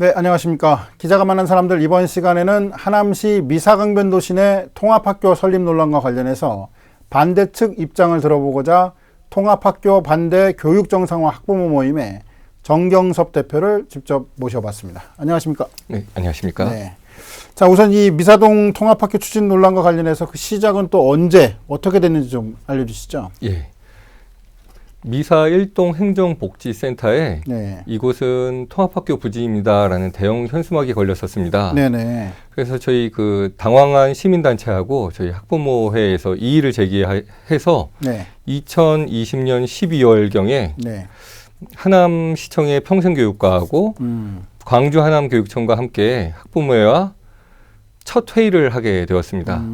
네, 안녕하십니까. 기자가 만난 사람들, 이번 시간에는 하남시 미사강변도시 내 통합학교 설립 논란과 관련해서 반대 측 입장을 들어보고자 통합학교 반대 교육정상화 학부모 모임의 정경섭 대표를 직접 모셔봤습니다. 안녕하십니까. 네, 안녕하십니까. 네. 자, 우선 이 미사동 통합학교 추진 논란과 관련해서 그 시작은 또 언제 어떻게 됐는지 좀 알려주시죠. 예. 미사 1동 행정복지센터에 네. 이곳은 통합학교 부지입니다라는 대형 현수막이 걸렸었습니다. 네네. 그래서 저희 그 당황한 시민단체하고 저희 학부모회에서 이의를 제기해서 네. 2020년 12월경에 네. 하남시청의 평생교육과하고 광주 하남교육청과 함께 학부모회와 첫 회의를 하게 되었습니다.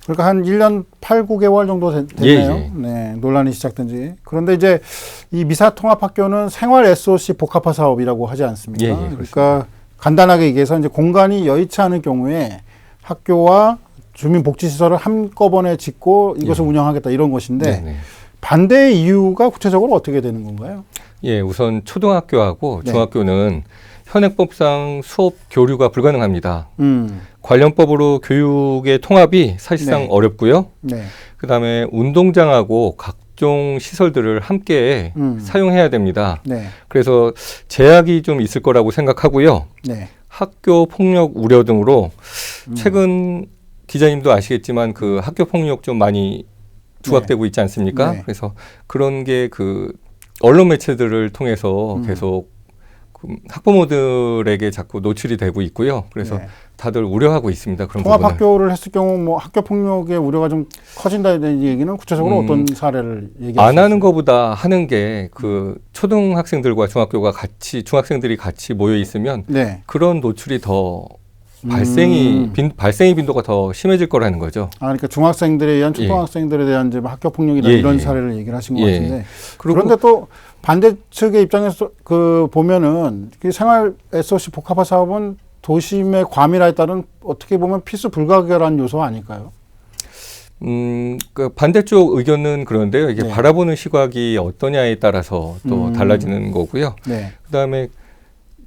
그러니까 한 1년 8, 9개월 정도 됐네요. 예. 네, 논란이 시작된 지. 그런데 이제 이 미사통합학교는 생활 SOC 복합화 사업이라고 하지 않습니까? 예, 그러니까 간단하게 얘기해서 이제 공간이 여의치 않을 경우에 학교와 주민복지시설을 한꺼번에 짓고 이것을 운영하겠다 이런 것인데 네네. 반대의 이유가 구체적으로 어떻게 되는 건가요? 예, 우선 초등학교하고 중학교는 현행법상 수업 교류가 불가능합니다. 관련법으로 교육의 통합이 사실상 어렵고요. 그다음에 운동장하고 각종 시설들을 함께 사용해야 됩니다. 그래서 제약이 좀 있을 거라고 생각하고요. 학교 폭력 우려 등으로 최근 기자님도 아시겠지만 그 학교 폭력 좀 많이 부각되고 있지 않습니까? 그래서 그런 게 그 언론 매체들을 통해서 계속 학부모들에게 자꾸 노출이 되고 있고요. 그래서 다들 우려하고 있습니다. 그런 통합학교를 했을 경우 뭐 학교 폭력의 우려가 좀 커진다는 얘기는 구체적으로 어떤 사례를 얘기하시죠? 안 하는 것보다 하는 게 그 초등학생들과 중학생들이 같이 모여 있으면 그런 노출이 더 발생의 빈도가 더 심해질 거라는 거죠. 그러니까 중학생들에 의한 초등학생들에 대한 이제 학교 폭력이나 이런 사례를 얘기를 하신 것 같은데. 그런데 또 반대 측의 입장에서 그 보면은 생활 SOC 복합화 사업은 도심의 과밀화에 따른 어떻게 보면 필수 불가결한 요소 아닐까요? 그 반대쪽 의견은 그런데요. 이게 바라보는 시각이 어떠냐에 따라서 또 달라지는 거고요. 그다음에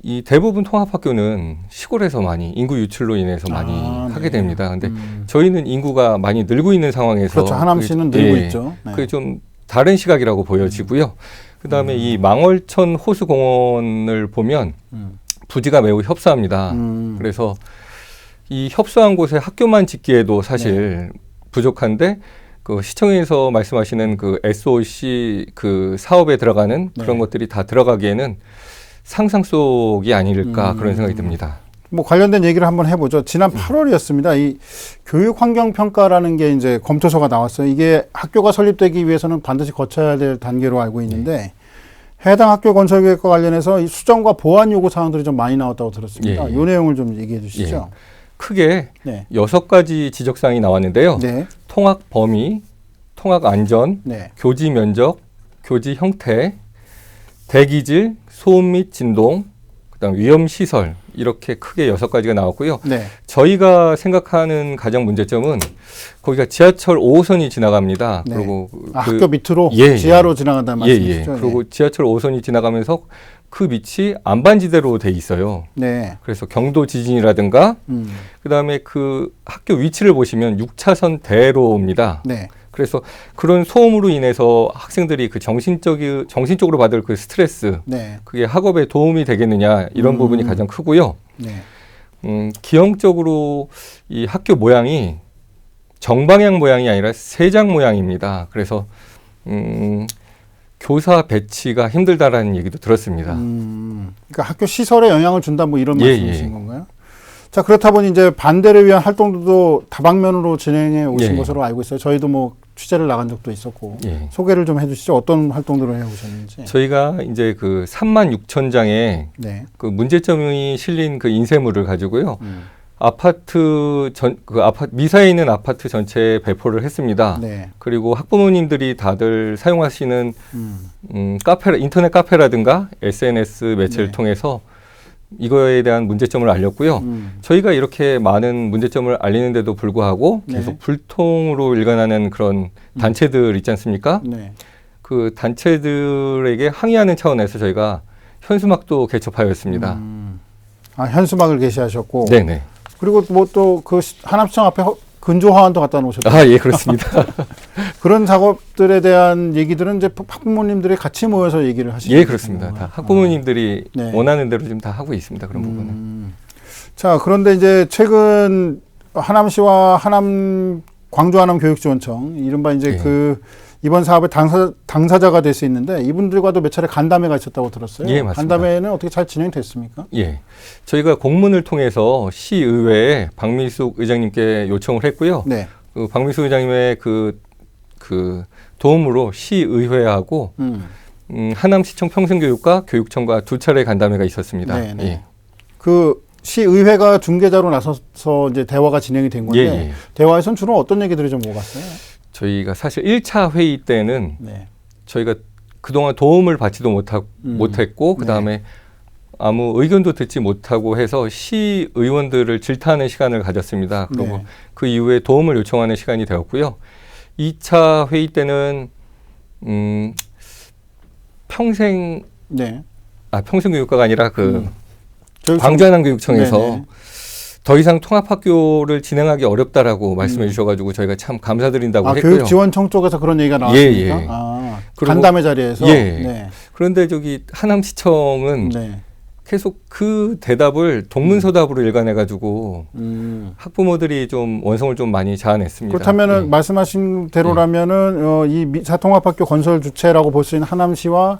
이 대부분 통합학교는 시골에서 많이 인구 유출로 인해서 많이 하게 됩니다. 근데 저희는 인구가 많이 늘고 있는 상황에서 그렇죠. 하남시는 늘고 있죠. 그게 좀 다른 시각이라고 보여지고요. 그다음에 이 망월천 호수공원을 보면 부지가 매우 협소합니다. 그래서 이 협소한 곳에 학교만 짓기에도 사실 부족한데 그 시청에서 말씀하시는 그 SOC 그 사업에 들어가는 그런 것들이 다 들어가기에는 상상 속이 아닐까 그런 생각이 듭니다. 뭐 관련된 얘기를 한번 해보죠. 지난 8월이었습니다. 이 교육환경평가라는 게 이제 검토서가 나왔어요. 이게 학교가 설립되기 위해서는 반드시 거쳐야 될 단계로 알고 있는데 해당 학교 건설 계획과 관련해서 이 수정과 보완 요구 사항들이 좀 많이 나왔다고 들었습니다. 이 내용을 좀 얘기해 주시죠. 크게 6가지 지적사항이 나왔는데요. 통학 범위, 통학 안전, 교지 면적, 교지 형태, 대기질, 소음 및 진동, 그다음 위험 시설 이렇게 크게 6가지가 나왔고요. 저희가 생각하는 가장 문제점은 거기가 지하철 5호선이 지나갑니다. 그리고 학교 밑으로 지하로 지나간다는 말씀이시죠? 그리고 지하철 5호선이 지나가면서 그 밑이 안반지대로 돼 있어요. 그래서 경도 지진이라든가 그다음에 그 학교 위치를 보시면 6차선 대로입니다. 그래서 그런 소음으로 인해서 학생들이 그 정신적으로 받을 그 스트레스, 그게 학업에 도움이 되겠느냐 이런 부분이 가장 크고요. 기형적으로 이 학교 모양이 정방향 모양이 아니라 세장 모양입니다. 그래서 교사 배치가 힘들다라는 얘기도 들었습니다. 그러니까 학교 시설에 영향을 준다 뭐 이런 말씀이신 건가요? 자, 그렇다 보니 이제 반대를 위한 활동도 다방면으로 진행해 오신 것으로 알고 있어요. 저희도 뭐 취재를 나간 적도 있었고 소개를 좀 해주시죠. 어떤 활동들을 해오셨는지. 저희가 이제 그 36,000장의 그 문제점이 실린 그 인쇄물을 가지고요. 미사에 있는 아파트 전체에 배포를 했습니다. 그리고 학부모님들이 다들 사용하시는 인터넷 카페라든가 SNS 매체를 통해서 이거에 대한 문제점을 알렸고요. 저희가 이렇게 많은 문제점을 알리는데도 불구하고 계속 불통으로 일관하는 그런 단체들 있지 않습니까? 그 단체들에게 항의하는 차원에서 저희가 현수막도 개첩하였습니다. 현수막을 게시하셨고. 네네. 그리고 뭐 또 그 하남시청 앞에 근조 화환도 갖다 놓으셨다. 예, 그렇습니다. 그런 작업들에 대한 얘기들은 이제 학부모님들이 같이 모여서 얘기를 하시는 예, 그렇습니다. 다 학부모님들이 네. 원하는 대로 지금 다 하고 있습니다. 그런 부분은. 자, 그런데 이제 최근 하남시와 광주 하남 교육지원청 이른바 이제 예. 그 이번 사업의 당사자가 될 수 있는데 이분들과도 몇 차례 간담회가 있었다고 들었어요. 예, 맞습니다. 간담회는 어떻게 잘 진행됐습니까? 예. 저희가 공문을 통해서 시의회에 박미숙 의장님께 요청을 했고요. 네. 그 박미숙 의장님의 그 도움으로 시의회하고 하남시청 평생교육과 교육청과 2차례 간담회가 있었습니다. 네, 네. 예. 그 시의회가 중개자로 나서서 이제 대화가 진행이 된 건데 예, 예. 대화에서는 주로 어떤 얘기들이 좀 오갔어요? 저희가 사실 1차 회의 때는 네. 저희가 그동안 도움을 받지도 못했고 그다음에 아무 의견도 듣지 못하고 해서 시의원들을 질타하는 시간을 가졌습니다. 그리고 네. 그 이후에 도움을 요청하는 시간이 되었고요. 2차 회의 때는 평생교육과가 아니라 광주 하남교육청에서 네네. 더 이상 통합학교를 진행하기 어렵다라고 말씀해 주셔가지고 저희가 참 감사드린다고 했고요. 교육지원청 쪽에서 그런 얘기가 나왔습니까? 예. 간담회 자리에서. 예. 네. 그런데 저기 하남시청은 네. 계속 그 대답을 동문서답으로 일관해가지고 학부모들이 좀 원성을 좀 많이 자아냈습니다. 그렇다면은 말씀하신 대로라면은 이 미사통합학교 건설 주체라고 볼 수 있는 하남시와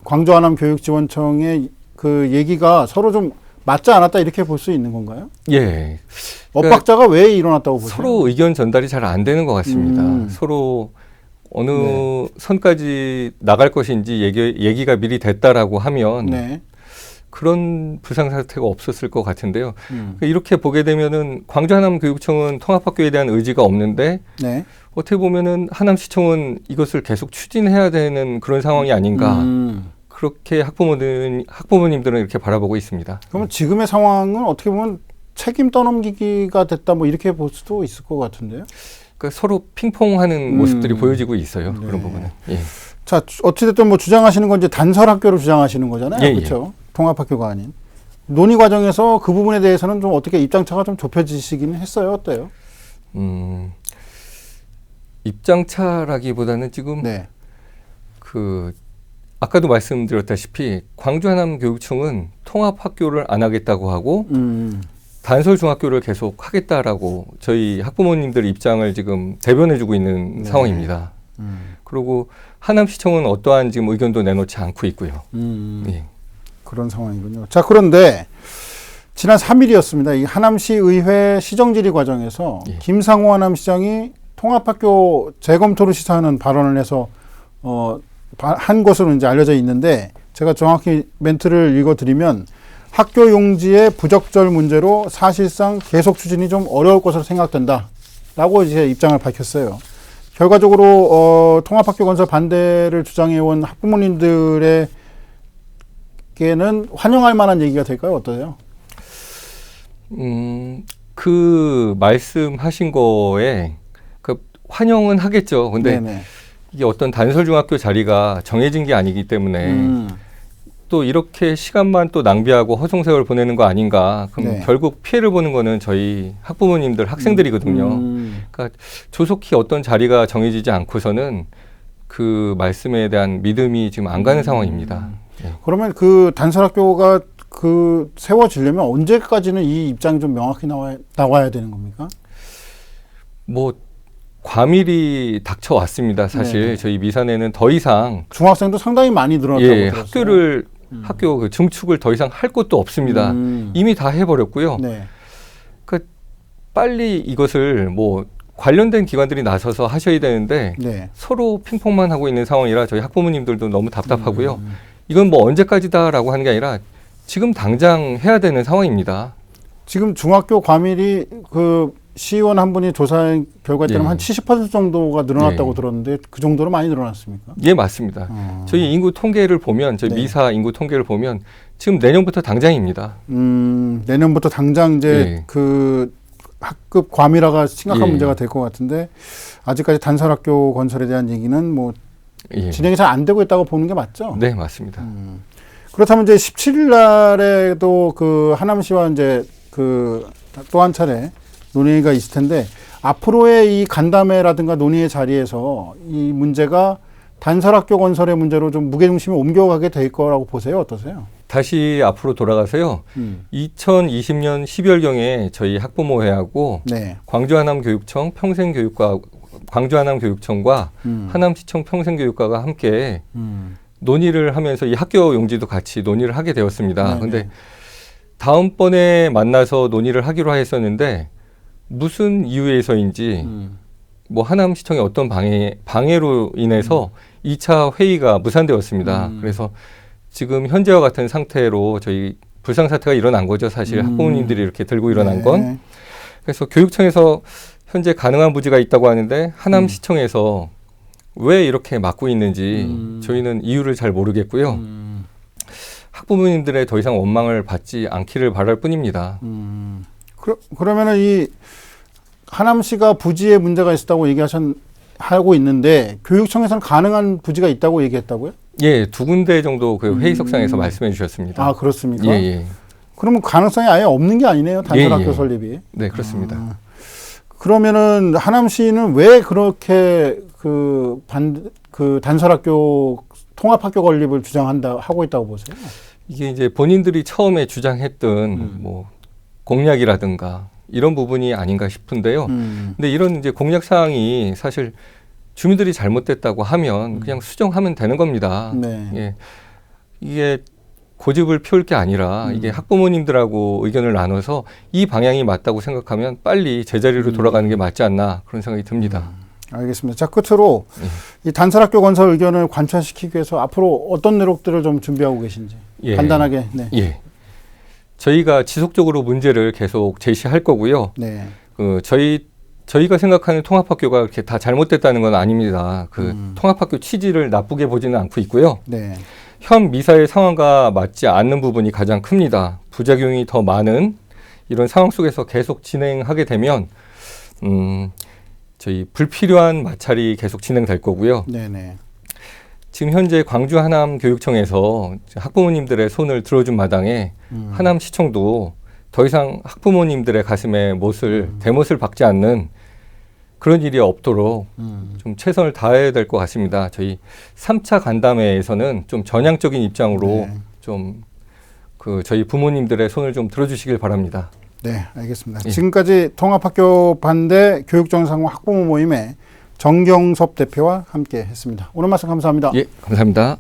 광주 하남 교육지원청의 그 얘기가 서로 좀 맞지 않았다 이렇게 볼 수 있는 건가요? 예. 엇박자가 왜 일어났다고 보세요? 서로 의견 전달이 잘 안 되는 것 같습니다. 서로 어느 선까지 나갈 것인지 얘기가 미리 됐다라고 하면 그런 부상 사태가 없었을 것 같은데요. 이렇게 보게 되면은 광주 하남 교육청은 통합학교에 대한 의지가 없는데 어떻게 보면은 하남시청은 이것을 계속 추진해야 되는 그런 상황이 아닌가. 그렇게 학부모님들은 이렇게 바라보고 있습니다. 그러면 지금의 상황은 어떻게 보면 책임 떠넘기기가 됐다 뭐 이렇게 볼 수도 있을 것 같은데요. 그러니까 서로 핑퐁하는 모습들이 보여지고 있어요. 그런 부분은. 예. 자, 어찌됐든 뭐 주장하시는 건 이제 단설학교를 주장하시는 거잖아요. 그렇죠? 통합학교가 아닌. 논의 과정에서 그 부분에 대해서는 좀 어떻게 입장차가 좀 좁혀지시기는 했어요. 어때요? 입장차라기보다는 지금 아까도 말씀드렸다시피 광주 하남 교육청은 통합학교를 안 하겠다고 하고 단설 중학교를 계속 하겠다라고 저희 학부모님들 입장을 지금 대변해주고 있는 상황입니다. 그리고 하남시청은 어떠한 지금 의견도 내놓지 않고 있고요. 예. 그런 상황이군요. 자, 그런데 지난 3일이었습니다. 이 하남시 의회 시정질의 과정에서 김상호 하남시장이 통합학교 재검토를 시사하는 발언을 해서 한 것으로 이제 알려져 있는데 제가 정확히 멘트를 읽어드리면 학교 용지의 부적절 문제로 사실상 계속 추진이 좀 어려울 것으로 생각된다라고 이제 입장을 밝혔어요. 결과적으로 통합학교 건설 반대를 주장해온 학부모님들에게는 환영할 만한 얘기가 될까요? 어떠세요? 그 말씀하신 거에 환영은 하겠죠. 근데 이게 어떤 단설 중학교 자리가 정해진 게 아니기 때문에 또 이렇게 시간만 또 낭비하고 허송세월 보내는 거 아닌가. 그럼 결국 피해를 보는 거는 저희 학부모님들, 학생들이거든요. 그러니까 조속히 어떤 자리가 정해지지 않고서는 그 말씀에 대한 믿음이 지금 안 가는 상황입니다. 그러면 그 단설 학교가 세워지려면 언제까지는 이 입장이 좀 명확히 나와야 되는 겁니까? 뭐 과밀이 닥쳐왔습니다. 사실 저희 미산에는 더 이상 중학생도 상당히 많이 늘어났다고 들었어요. 학교 그 증축을 더 이상 할 것도 없습니다. 이미 다 해버렸고요. 그러니까 빨리 이것을 뭐 관련된 기관들이 나서서 하셔야 되는데 서로 핑퐁만 하고 있는 상황이라 저희 학부모님들도 너무 답답하고요. 이건 뭐 언제까지다라고 하는 게 아니라 지금 당장 해야 되는 상황입니다. 지금 중학교 과밀이 시의원 한 분이 조사한 결과에 따르면 한 70% 정도가 늘어났다고 들었는데 그 정도로 많이 늘어났습니까? 예, 맞습니다. 저희 인구 통계를 보면 저희 미사 인구 통계를 보면 지금 내년부터 당장입니다. 내년부터 당장 이제 그 학급 과밀화가 심각한 문제가 될 것 같은데 아직까지 단설학교 건설에 대한 얘기는 뭐 진행이 잘 안 되고 있다고 보는 게 맞죠? 네, 맞습니다. 그렇다면 이제 17일 날에도 그 하남시와 이제 그 또 한 차례 논의가 있을 텐데 앞으로의 이 간담회라든가 논의의 자리에서 이 문제가 단설학교 건설의 문제로 좀 무게중심을 옮겨가게 될 거라고 보세요? 어떠세요? 다시 앞으로 돌아가서요. 2020년 12월경에 저희 학부모회하고 네. 광주 하남교육청 평생교육과 광주 하남교육청과 하남시청 평생교육과가 함께 논의를 하면서 이 학교 용지도 같이 논의를 하게 되었습니다. 그런데 다음번에 만나서 논의를 하기로 했었는데 무슨 이유에서인지 뭐 하남시청의 어떤 방해로 인해서 2차 회의가 무산되었습니다. 그래서 지금 현재와 같은 상태로 저희 불상사태가 일어난 거죠. 사실 학부모님들이 이렇게 들고 일어난 건. 그래서 교육청에서 현재 가능한 부지가 있다고 하는데 하남시청에서 왜 이렇게 막고 있는지 저희는 이유를 잘 모르겠고요. 학부모님들의 더 이상 원망을 받지 않기를 바랄 뿐입니다. 그러면은 이 하남시가 부지에 문제가 있었다고 하고 있는데 교육청에서는 가능한 부지가 있다고 얘기했다고요? 예, 2군데 정도 그 회의석상에서 말씀해 주셨습니다. 아, 그렇습니까? 예, 예. 그러면 가능성이 아예 없는 게 아니네요. 단설학교 설립이. 네, 그렇습니다. 그러면은 하남시는 왜 그렇게 단설학교 통합학교 건립을 하고 있다고 보세요? 이게 이제 본인들이 처음에 주장했던 뭐 공약이라든가 이런 부분이 아닌가 싶은데요. 근데 이런 이제 공약 사항이 사실 주민들이 잘못됐다고 하면 그냥 수정하면 되는 겁니다. 네. 예. 이게 고집을 피울 게 아니라 이게 학부모님들하고 의견을 나눠서 이 방향이 맞다고 생각하면 빨리 제자리로 돌아가는 게 맞지 않나 그런 생각이 듭니다. 알겠습니다. 자, 끝으로 이 단설학교 건설 의견을 관철시키기 위해서 앞으로 어떤 노력들을 좀 준비하고 계신지 간단하게. 네. 예. 저희가 지속적으로 문제를 계속 제시할 거고요. 네. 저희가 생각하는 통합학교가 이렇게 다 잘못됐다는 건 아닙니다. 통합학교 취지를 나쁘게 보지는 않고 있고요. 네. 현 미사의 상황과 맞지 않는 부분이 가장 큽니다. 부작용이 더 많은 이런 상황 속에서 계속 진행하게 되면 저희 불필요한 마찰이 계속 진행될 거고요. 네네. 지금 현재 광주 하남교육청에서 학부모님들의 손을 들어준 마당에 하남시청도 더 이상 학부모님들의 가슴에 대못을 박지 않는 그런 일이 없도록 좀 최선을 다해야 될 것 같습니다. 저희 3차 간담회에서는 좀 전향적인 입장으로 좀 저희 부모님들의 손을 좀 들어주시길 바랍니다. 네, 알겠습니다. 예. 지금까지 통합학교 반대 교육정상화 학부모 모임의 정경섭 대표와 함께 했습니다. 오늘 말씀 감사합니다. 예, 감사합니다.